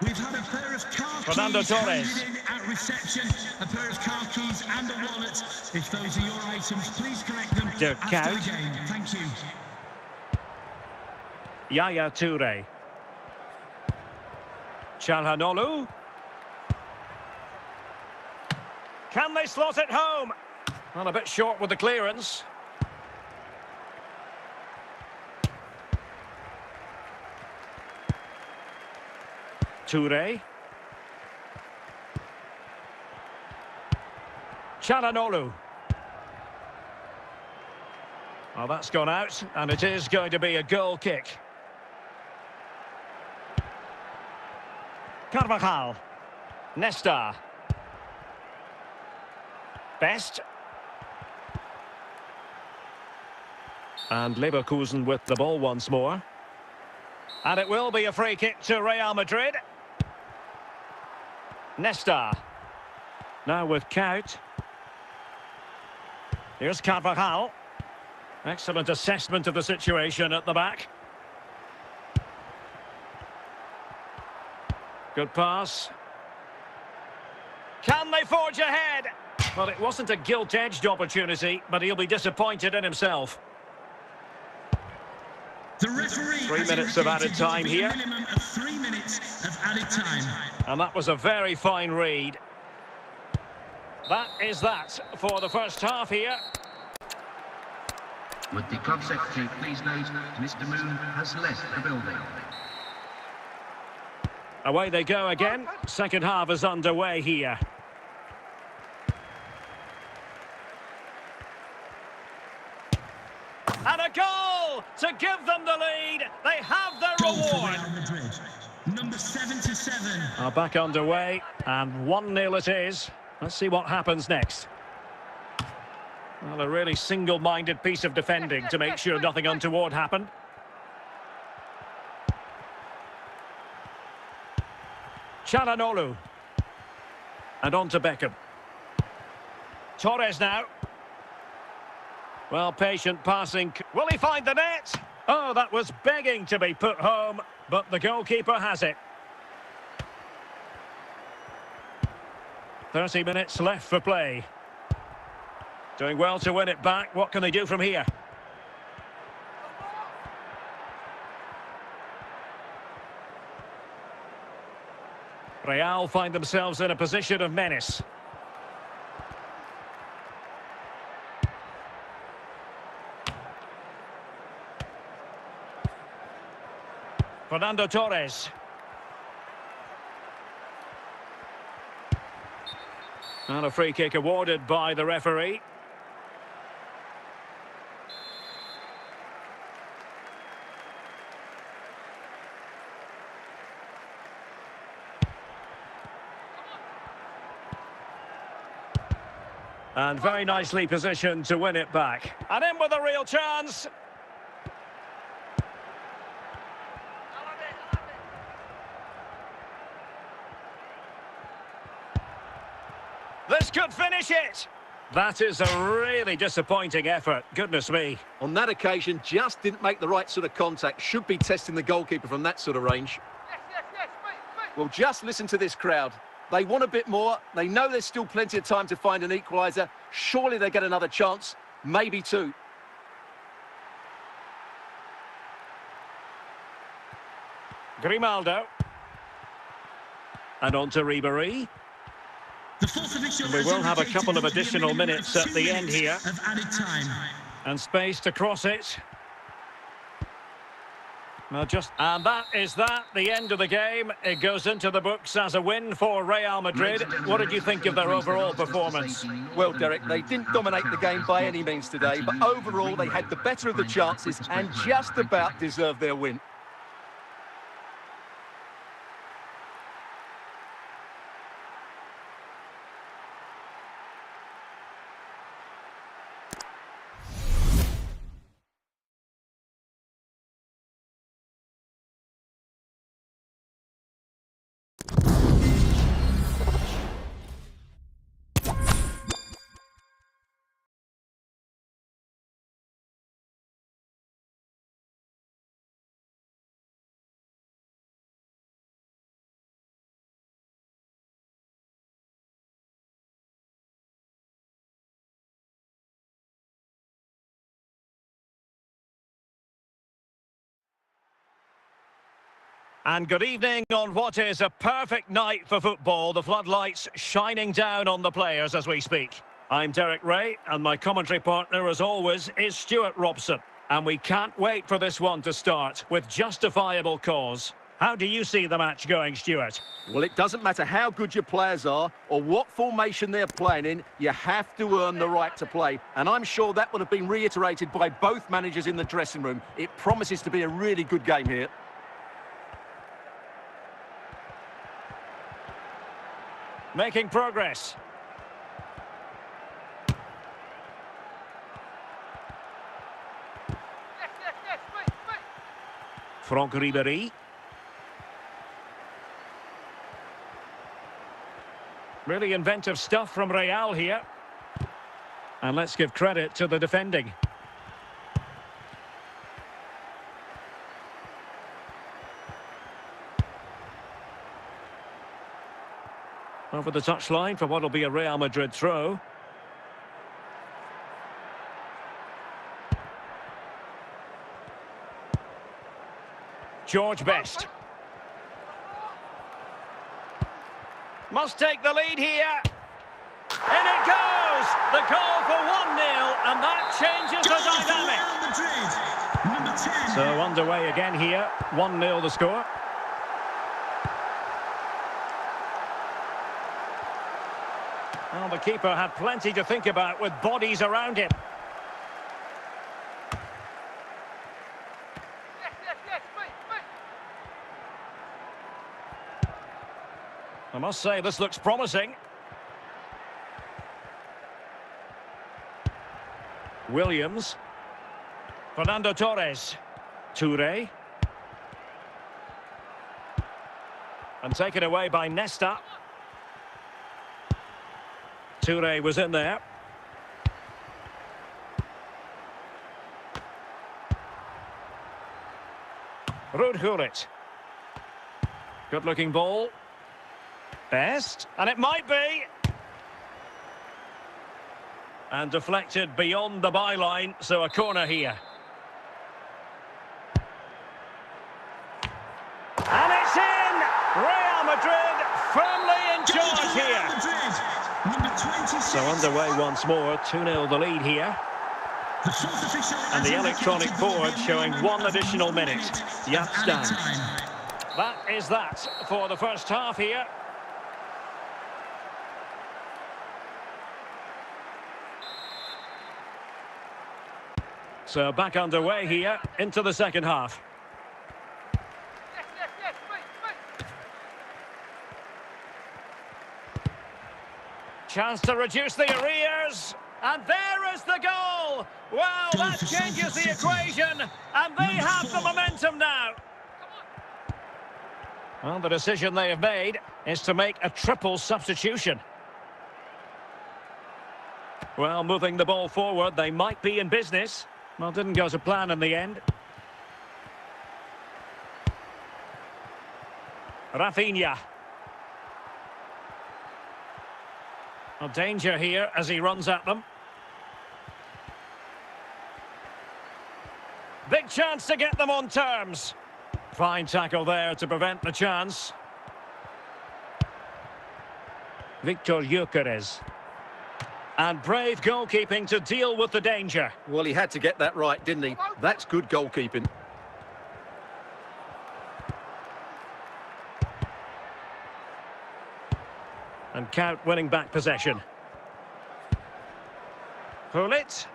We've had a pair of car Fernando keys Torres. handed in at reception. A pair of car keys and a wallet. If those are your items, please collect them Dirk after Kuyt. the game. Thank you. Yaya Toure. Çalhanoğlu. Can they slot it home? Well, a bit short with the clearance. Toure. Çalhanoğlu. Well, that's gone out, and it is going to be a goal kick. Carvajal. Nesta. Best. And Leverkusen with the ball once more. And it will be a free kick to Real Madrid. Nesta. Now with Kuyt. Here's Carvajal. Excellent assessment of the situation at the back. Good pass. Can they forge ahead? Well, it wasn't a gilt-edged opportunity, but he'll be disappointed in himself. The referee 3 minutes of added time here. Minimum of 3 minutes of added time. And that was a very fine read. That is that for the first half here. Would the club secretary please note Mr. Moon has left the building. Away they go again. Second half is underway here. And a goal to give them the lead. They have their Goal for reward. Real Madrid. Number 77. Are back underway, and 1-0 it is. Let's see what happens next. Well, a really single-minded piece of defending to make sure nothing untoward happened. Çalhanoğlu. And on to Beckham. Torres now. Well, patient passing. Will he find the net? Oh, that was begging to be put home, but the goalkeeper has it. 30 minutes left for play. Doing well to win it back. What can they do from here? Real find themselves in a position of menace. Fernando Torres. And a free kick awarded by the referee. And very nicely positioned to win it back. And in with a real chance. This could finish it. That is a really disappointing effort. Goodness me. On that occasion, just didn't make the right sort of contact. Should be testing the goalkeeper from that sort of range. Well, just listen to this crowd. They want a bit more. They know there's still plenty of time to find an equaliser. Surely they get another chance, maybe two. Grimaldo. And on to Ribery. The fourth official We will have a couple of additional minutes at the end here. Of added time. And space to cross it. Well, and that is the end of the game. It goes into the books as a win for Real Madrid. What did you think of their overall performance? Well, Derek, they didn't dominate the game by any means today, but overall they had the better of the chances and just about deserved their win. And good evening on what is a perfect night for football. The floodlights shining down on the players as we speak. I'm Derek Ray, and my commentary partner, as always, is Stuart Robson. And we can't wait for this one to start with justifiable cause. How do you see the match going, Stuart? Well, it doesn't matter how good your players are or what formation they're playing in, you have to earn the right to play. And I'm sure that would have been reiterated by both managers in the dressing room. It promises to be a really good game here. Making progress. Ribery. Really inventive stuff from Real here. And let's give credit to the defending. Over the touchline for what will be a Real Madrid throw. George Best. Must take the lead here. In it goes! The goal for 1-0, and that changes the dynamic. So underway again here. 1-0 the score. Well, the keeper had plenty to think about with bodies around him. I must say, this looks promising. Williams. Fernando Torres. Toure. And taken away by Nesta. Toure was in there. Gullit. Good-looking ball. Best, and it might be. And deflected beyond the byline, so a corner here. And it's in! Real Madrid firmly in charge here. So underway once more, 2-0 the lead here. And the electronic board showing one additional minute. Yep, stands. That is that for the first half here. So back underway here into the second half. Chance to reduce the arrears. And there is the goal. Well, that changes the equation. And they have the momentum now. Well, the decision they have made is to make a triple substitution. Well, moving the ball forward, they might be in business. Well, didn't go to plan in the end. Rafinha. Well, danger here as he runs at them. Big chance to get them on terms. Fine tackle there to prevent the chance. Victor Gyökeres. And brave goalkeeping to deal with the danger. Well, he had to get that right, didn't he? That's good goalkeeping. And Count winning back possession. Gullit.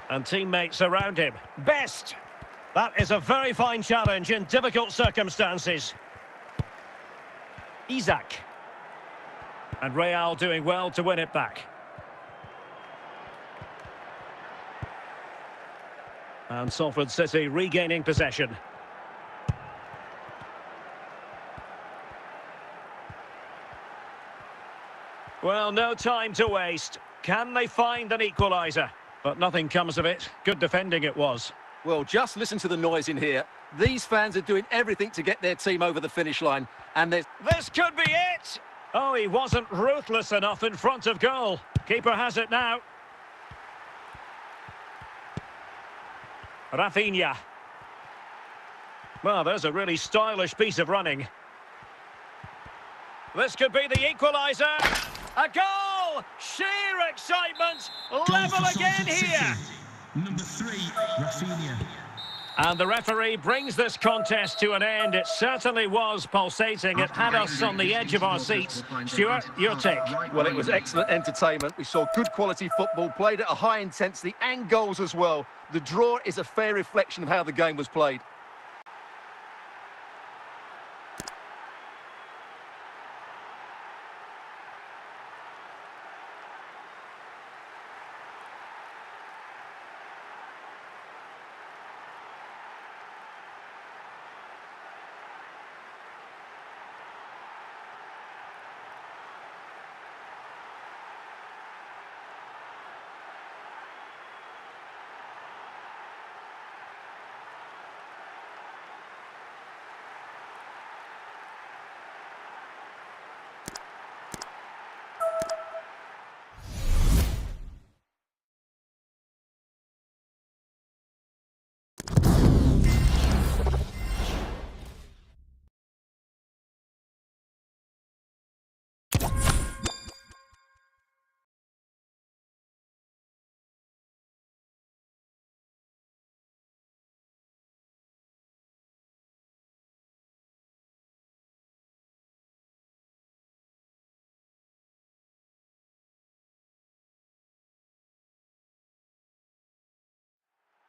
And teammates around him. Best. That is a very fine challenge in difficult circumstances. Isaac. And Real doing well to win it back. And Salford City regaining possession. Well, no time to waste. Can they find an equaliser? But nothing comes of it. Good defending it was. Well, just listen to the noise in here. These fans are doing everything to get their team over the finish line. And there's... This could be it! Oh, he wasn't ruthless enough in front of goal. Keeper has it now. Rafinha. Well, there's a really stylish piece of running. This could be the equaliser. A goal! Sheer excitement. Level again here. Number 3, Rafinha. And the referee brings this contest to an end. It certainly was pulsating. It had us on the edge of our seats. Stuart, your take. Well, it was excellent entertainment. We saw good quality football, played at a high intensity and goals as well. The draw is a fair reflection of how the game was played.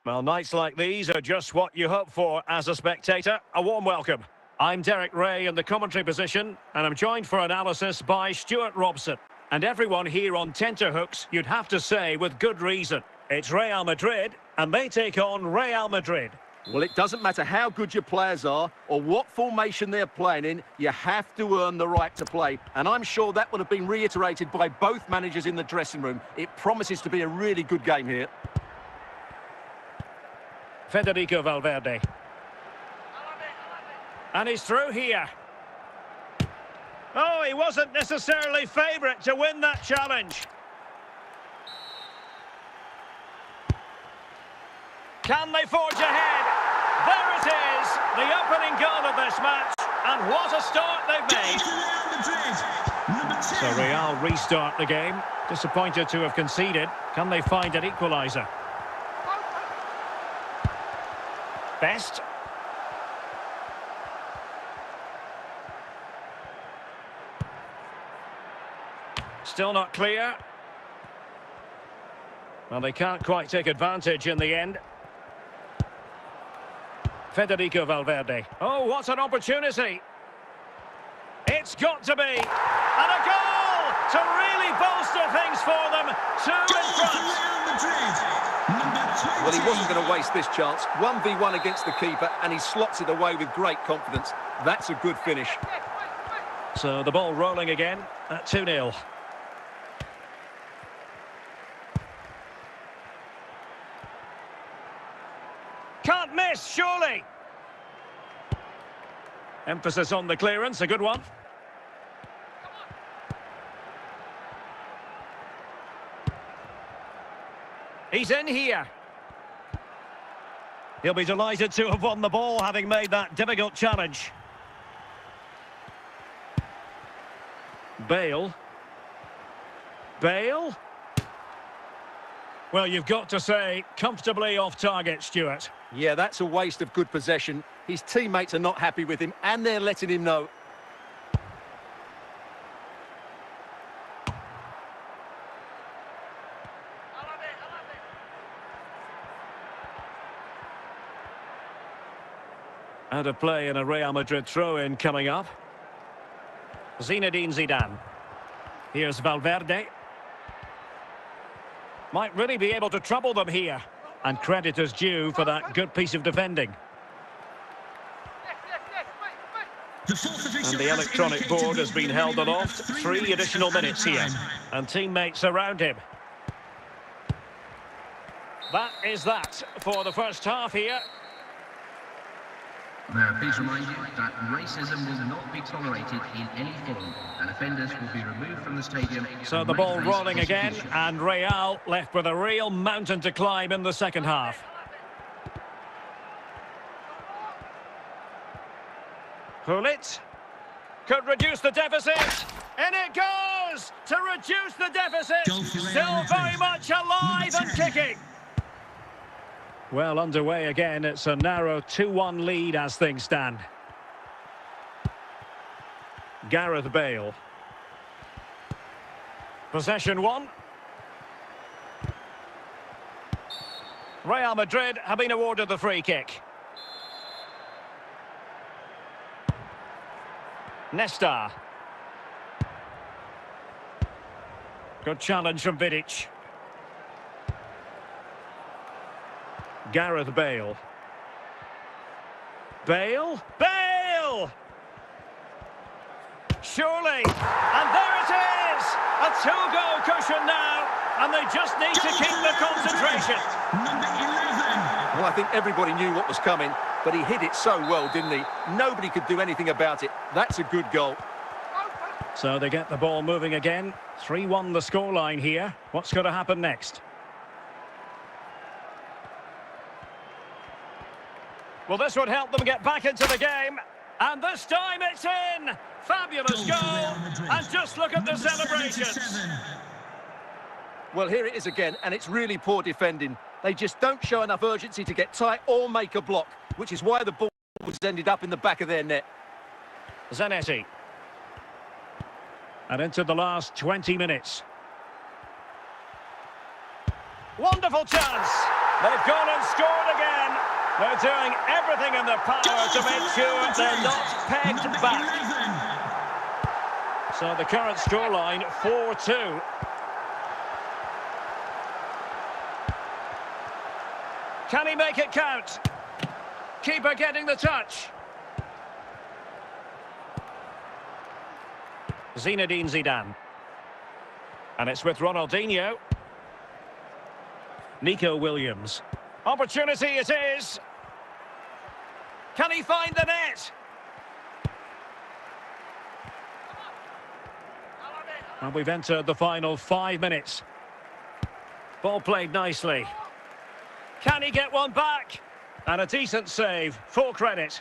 Well, nights like these are just what you hope for as a spectator. A warm welcome. I'm Derek Ray in the commentary position, and I'm joined for analysis by Stuart Robson. And everyone here on tenterhooks, you'd have to say with good reason. It's Real Madrid, and they take on Real Madrid. Well, it doesn't matter how good your players are or what formation they're playing in, you have to earn the right to play. And I'm sure that would have been reiterated by both managers in the dressing room. It promises to be a really good game here. Federico Valverde. And he's through here. Oh, he wasn't necessarily favourite to win that challenge. Can they forge ahead? There it is, the opening goal of this match. And what a start they've made. So Real restart the game. Disappointed to have conceded. Can they find an equaliser? Best. Still not clear. Well, they can't quite take advantage in the end. Federico Valverde. Oh, what an opportunity. It's got to be. And a goal to really bolster things for them. 2 in front. Well, he wasn't going to waste this chance. 1v1 against the keeper, and he slots it away with great confidence. That's a good finish. So the ball rolling again at 2-0. Can't miss, surely. Emphasis on the clearance, a good one. He's in here. He'll be delighted to have won the ball, having made that difficult challenge. Bale. Bale. Well, you've got to say, comfortably off target, Stuart. Yeah, that's a waste of good possession. His teammates are not happy with him, and they're letting him know. Out of play in a Real Madrid throw-in coming up. Zinedine Zidane. Here's Valverde. Might really be able to trouble them here. And credit is due for that good piece of defending. And the electronic board has been held aloft. 3 additional minutes here. And teammates around him. That is that for the first half here. May I please remind you that racism will not be tolerated in any form, and offenders will be removed from the stadium. So the ball rolling again, and Real left with a real mountain to climb in the second half. Gullit could reduce the deficit. In it goes to reduce the deficit. Still very much alive and kicking. Well underway again. It's a narrow 2-1 lead as things stand. Gareth Bale. Possession one. Real Madrid have been awarded the free kick. Nesta. Good challenge from Vidic. Gareth Bale. Bale? Bale! Surely! And there it is! A two-goal cushion now, and they just need to keep the concentration. Number 11. Well, I think everybody knew what was coming, but he hit it so well, didn't he? Nobody could do anything about it. That's a good goal. So they get the ball moving again. 3-1 the scoreline here. What's going to happen next? Well, this would help them get back into the game. And this time it's in! Fabulous goal! And just look at the celebrations. Well, here it is again, and it's really poor defending. They just don't show enough urgency to get tight or make a block, which is why the ball was ended up in the back of their net. Zanetti. And into the last 20 minutes. Wonderful chance! They've gone and scored again. They're doing everything in their power to make sure they're not pegged back. So the current scoreline, 4-2. Can he make it count? Keeper getting the touch. Zinedine Zidane. And it's with Ronaldinho. Nico Williams. Opportunity it is. Can he find the net? And we've entered the final 5 minutes. Ball played nicely. Can he get one back? And a decent save, full credit.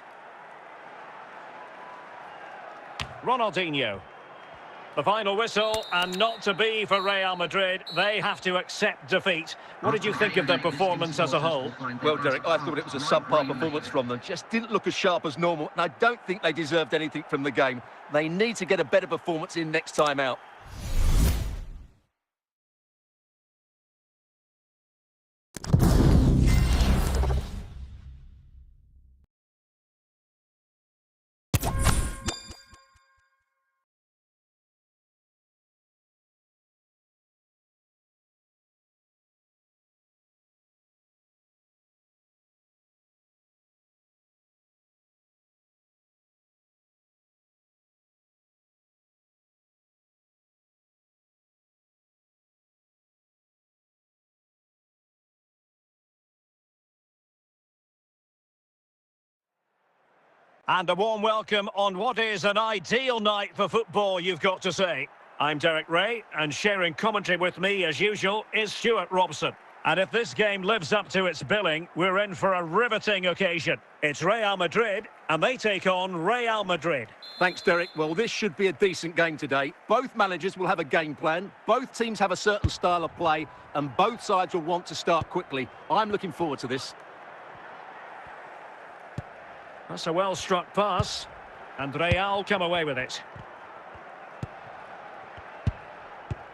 Ronaldinho. The final whistle, and not to be for Real Madrid. They have to accept defeat. What did you think of their performance as a whole? Well, Derek, I thought it was a subpar performance from them. Just didn't look as sharp as normal, and I don't think they deserved anything from the game. They need to get a better performance in next time out. And a warm welcome on what is an ideal night for football, you've got to say. I'm Derek Ray, and sharing commentary with me, as usual, is Stuart Robson. And if this game lives up to its billing, we're in for a riveting occasion. It's Real Madrid, and they take on Real Madrid. Thanks, Derek. Well, this should be a decent game today. Both managers will have a game plan. Both teams have a certain style of play, and both sides will want to start quickly. I'm looking forward to this. That's a well-struck pass, and Real come away with it.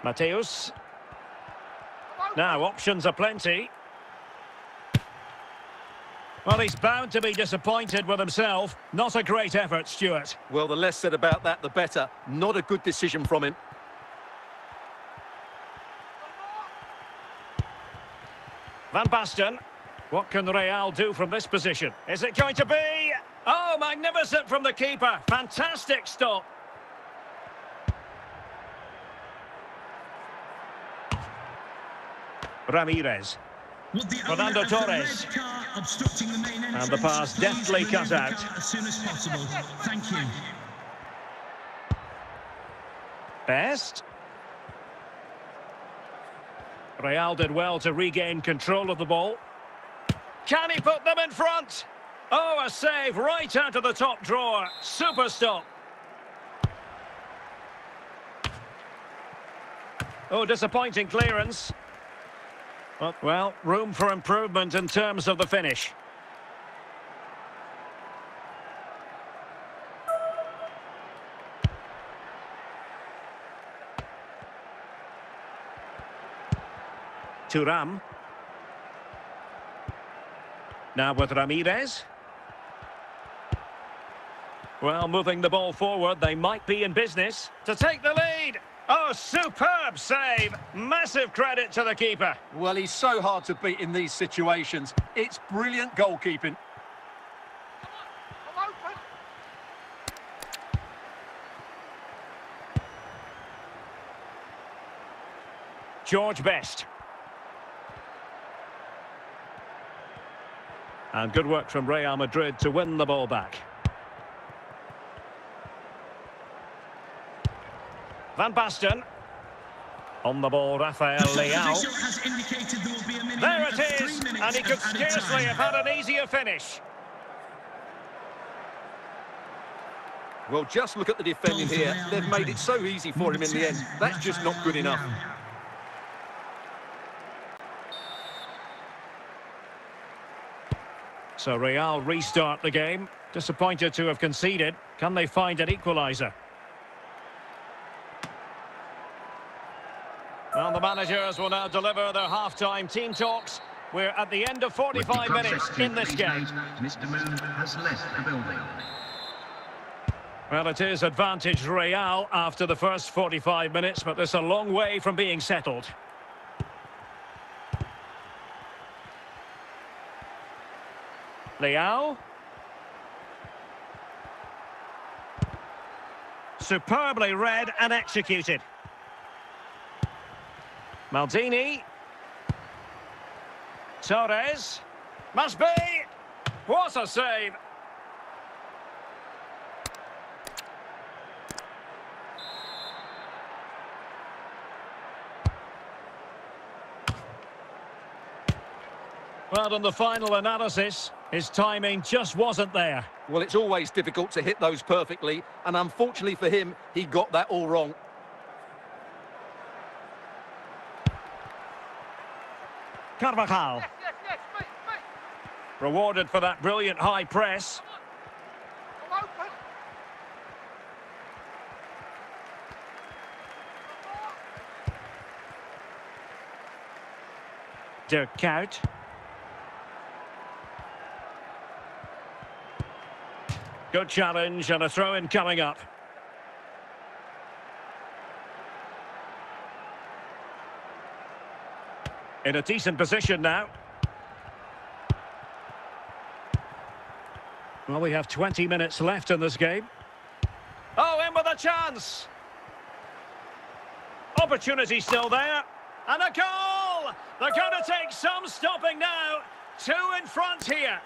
Mateus. Now, options are plenty. Well, he's bound to be disappointed with himself. Not a great effort, Stuart. Well, the less said about that, the better. Not a good decision from him. Van Basten. What can Real do from this position? Is it going to be... Oh, magnificent from the keeper. Fantastic stop. Ramirez. Would the Fernando owner of the Torres. red car obstructing the main entrance, And the pass please deftly remove cut the out. car as soon as possible. Thank you. Best. Real did well to regain control of the ball. Can he put them in front? Oh, a save right out of the top drawer. Super stop. Oh, disappointing clearance. Well, room for improvement in terms of the finish. Thuram. Now with Ramirez. Well, moving the ball forward, they might be in business to take the lead. Oh, superb save. Massive credit to the keeper. Well, he's so hard to beat in these situations. It's brilliant goalkeeping. George Best. And good work from Real Madrid to win the ball back. Van Basten. On the ball, Rafael Leao. There it is, and he could scarcely have had an easier finish. Well, just look at the defending here. They've made it so easy for him in the end. That's just not good enough. So Real restart the game. Disappointed to have conceded. Can they find an equaliser? Well, the managers will now deliver their half-time team talks. We're at the end of 45 minutes in this game. Mr. Moon has left the building. Well, it is advantage Real after the first 45 minutes, but there's a long way from being settled. Leao. Superbly read and executed. Maldini. Torres. Must be. What a save. Well, in the final analysis, his timing just wasn't there. Well, it's always difficult to hit those perfectly, and unfortunately for him, he got that all wrong. Carvajal. Rewarded for that brilliant high press. Dirk Kuyt. Good challenge and a throw-in coming up. In a decent position now. Well, we have 20 minutes left in this game. Oh, in with a chance! Opportunity still there. And a goal! They're going to take some stopping now. 2 in front here.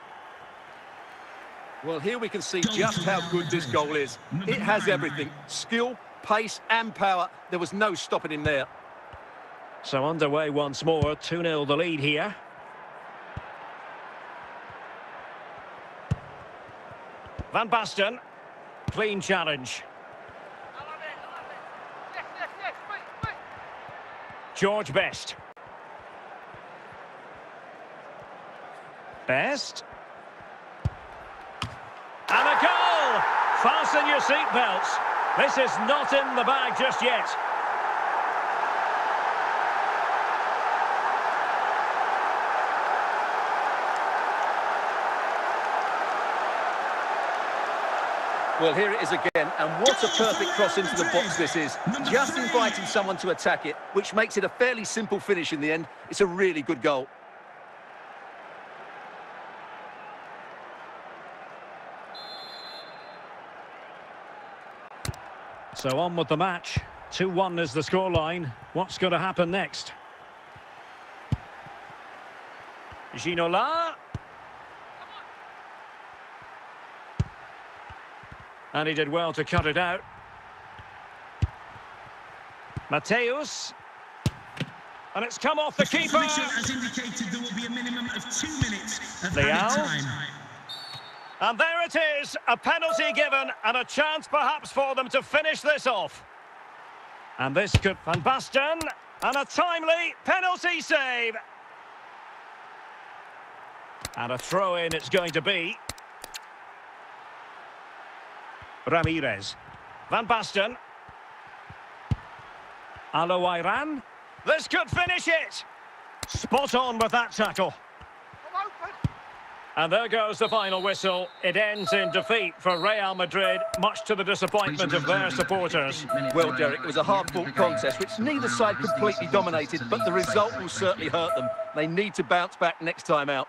Well, here we can see just how good this goal is. It has everything. Skill, pace and power. There was no stopping him there. So underway once more. 2-0 the lead here. Van Basten. Clean challenge. George Best. Best. And a goal! Fasten your seatbelts. This is not in the bag just yet. Well, here it is again, and what a perfect cross into the box this is. Just inviting someone to attack it, which makes it a fairly simple finish in the end. It's a really good goal. So on with the match. 2-1 is the scoreline. What's going to happen next? Ginola. And he did well to cut it out. Mateus. And it's come off the keeper. Official has indicated there will be a minimum of 2 minutes of Leao. added time. And there it is, a penalty given and a chance perhaps for them to finish this off. And this could... Van Basten, and a timely penalty save. And a throw-in it's going to be. Ramirez. Van Basten. Aloiran. This could finish it. Spot on with that tackle. And there goes the final whistle. It ends in defeat for Real Madrid, much to the disappointment of their supporters. Well, Derek, it was a hard-fought contest, which neither side completely dominated, but the result will certainly hurt them. They need to bounce back next time out.